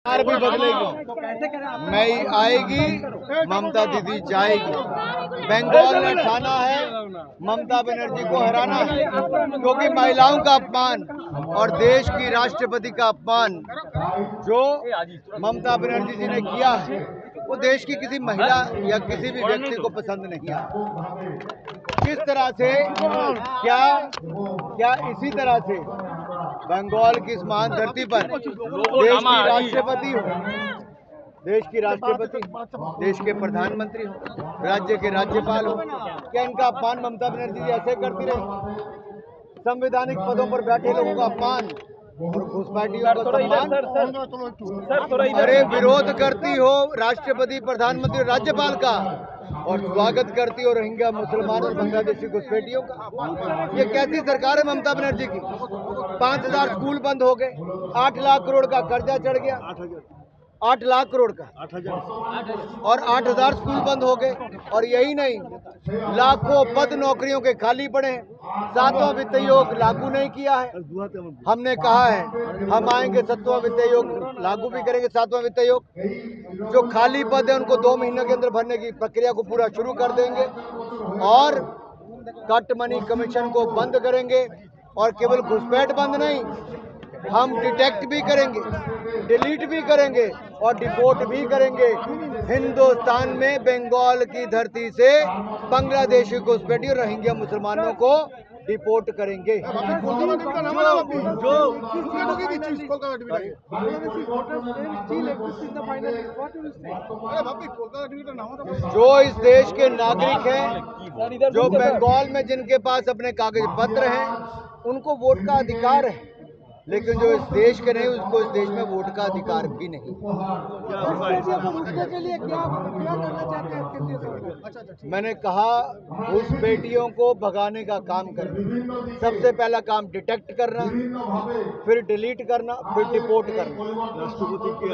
सरकार भी बदलेगी, नई आएगी, ममता दीदी जाएगी। बंगाल ने ठाना है ममता बनर्जी को हराना है, क्योंकि महिलाओं का अपमान और देश की राष्ट्रपति का अपमान जो ममता बनर्जी जी ने किया है वो देश की किसी महिला या किसी भी व्यक्ति को पसंद नहीं आया। किस तरह से क्या इसी तरह से बंगाल की इस महान धरती पर देश की राष्ट्रपति हो, देश की राष्ट्रपति, देश के प्रधानमंत्री हो, राज्य के राज्यपाल हो, क्या इनका अपमान ममता बनर्जी जी ऐसे करती रही? संवैधानिक पदों पर बैठे लोगों का अपमान और घुसपैठियों का सम्मान। अरे विरोध करती हो राष्ट्रपति, प्रधानमंत्री, राज्यपाल का, और स्वागत करती हो रोहिंग्या, मुसलमान और बांग्लादेशी घुसपैठियों का। ये कैसी सरकार है ममता बनर्जी की? 5000 स्कूल बंद हो गए, 8 लाख करोड़ का कर्जा चढ़ गया, 8 लाख करोड़ का, और 8000 स्कूल बंद हो गए। और यही नहीं, लाखों पद नौकरियों के खाली पड़े हैं। 7वां वित्त आयोग लागू नहीं किया है। हमने कहा है हम आएंगे 7वां वित्त आयोग लागू भी करेंगे। 7वां वित्त आयोग जो खाली पद है उनको 2 महीने के अंदर भरने की प्रक्रिया को पूरा शुरू कर देंगे, और कट मनी कमीशन को बंद करेंगे। और केवल घुसपैठ बंद नहीं, हम डिटेक्ट भी करेंगे, डिलीट भी करेंगे और डिपोर्ट भी करेंगे। हिंदुस्तान में बंगाल की धरती से बांग्लादेशी घुसपैठी और रोहिंग्या मुसलमानों को डिपोर्ट करेंगे। जो इस देश के नागरिक हैं, जो बंगाल में जिनके पास अपने कागज पत्र हैं, उनको वोट का अधिकार है, लेकिन जो इस देश के नहीं, उसको इस देश में वोट का अधिकार भी नहीं। मैंने कहा घुसपैठियों को भगाने का काम करना। सबसे पहला काम डिटेक्ट करना, फिर डिलीट करना, फिर डिपोर्ट करना। राष्ट्रपति के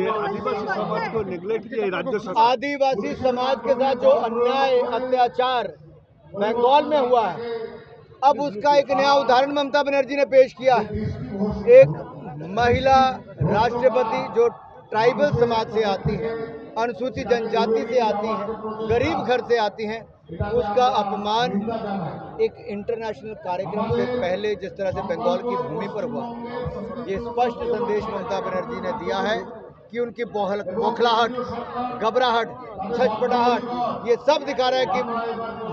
आदिवासी समाज को नेग्लेक्ट किया राज्य सरकार। आदिवासी समाज के साथ जो अन्याय अत्याचार बंगाल में हुआ है, अब उसका एक नया उदाहरण ममता बनर्जी ने पेश किया है। एक महिला राष्ट्रपति जो ट्राइबल समाज से आती हैं, अनुसूचित जनजाति से आती हैं, गरीब घर से आती हैं, उसका अपमान एक इंटरनेशनल कार्यक्रम से पहले जिस तरह से बंगाल की भूमि पर हुआ, ये स्पष्ट संदेश ममता बनर्जी ने दिया है कि उनकी बौखलाहट, घबराहट, छटपटाहट, ये सब दिखा रहा है कि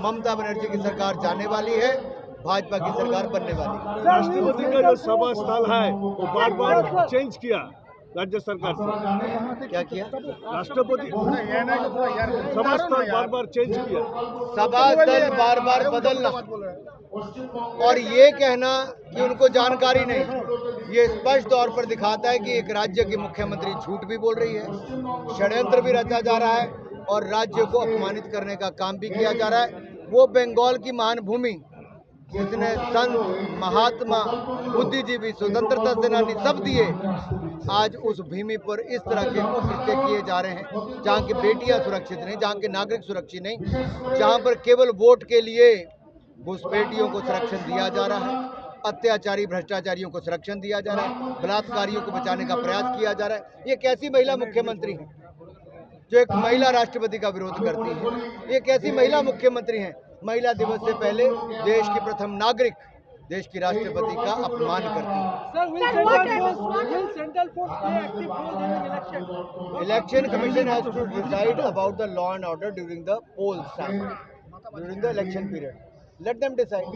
ममता बनर्जी की सरकार जाने वाली है, भाजपा की सरकार बनने वाली है। राष्ट्रपति का जो सभा स्थल है वो बार बार चेंज किया राज्य सरकार से। क्या किया? राष्ट्रपति सभा स्थल बार बार चेंज किया, सभा स्थल बार बार बदलना और ये कहना कि उनको जानकारी नहीं, ये स्पष्ट तौर पर दिखाता है कि एक राज्य की मुख्यमंत्री झूठ भी बोल रही है, षड्यंत्र भी रचा जा रहा है और राज्य को अपमानित करने का काम भी किया जा रहा है। वो बंगाल की महान भूमि जिसने संत, महात्मा, बुद्धिजीवी, स्वतंत्रता सेनानी सब दिए, आज उस भूमि पर इस तरह के कुकृत्य किए जा रहे हैं, जहाँ की बेटियां सुरक्षित नहीं, जहाँ के नागरिक सुरक्षित नहीं, जहाँ पर केवल वोट के लिए घुसपैठियों को संरक्षण दिया जा रहा है, अत्याचारी भ्रष्टाचारियों को संरक्षण दिया जा रहा है, बलात्कारियों को बचाने का प्रयास किया जा रहा है। ये कैसी महिला मुख्यमंत्री है जो एक महिला राष्ट्रपति का विरोध करती है? ये कैसी महिला मुख्यमंत्री है महिला दिवस से पहले देश की प्रथम नागरिक, देश की राष्ट्रपति का अपमान करती है? Election commission has to decide about the law and order during the polls time, during the election period. Let them decide.